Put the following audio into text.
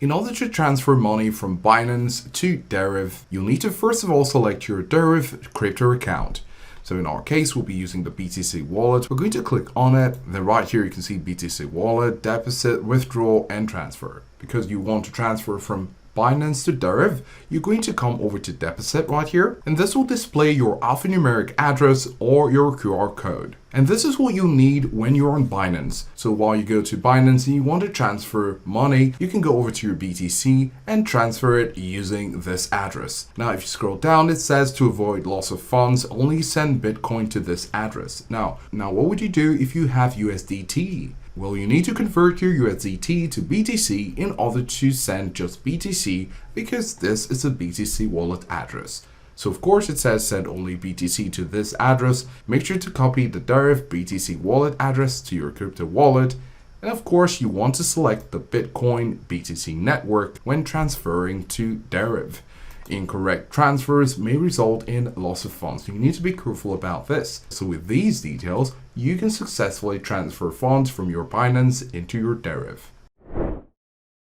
In order to transfer money from Binance to Deriv, you'll need to first of all select your Deriv crypto account. So in our case, we'll be using the BTC wallet. We're going to click on it. Then right here, you can see BTC wallet, deposit, withdraw, and transfer. Because you want to transfer from Binance to Deriv, you're going to come over to deposit right here, and this will display your alphanumeric address or your QR code. And this is what you need when you're on Binance. So while you go to Binance and you want to transfer money, you can go over to your BTC and transfer it using this address. Now, if you scroll down, it says to avoid loss of funds, only send Bitcoin to this address. Now what would you do if you have USDT? Well, you need to convert your USDT to BTC in order to send just BTC because this is a BTC wallet address. So of course it says send only BTC to this address. Make sure to copy the Deriv BTC wallet address to your crypto wallet. And of course you want to select the Bitcoin BTC network when transferring to Deriv. Incorrect transfers may result in loss of funds. You need to be careful about this. So with these details, you can successfully transfer funds from your Binance into your Deriv.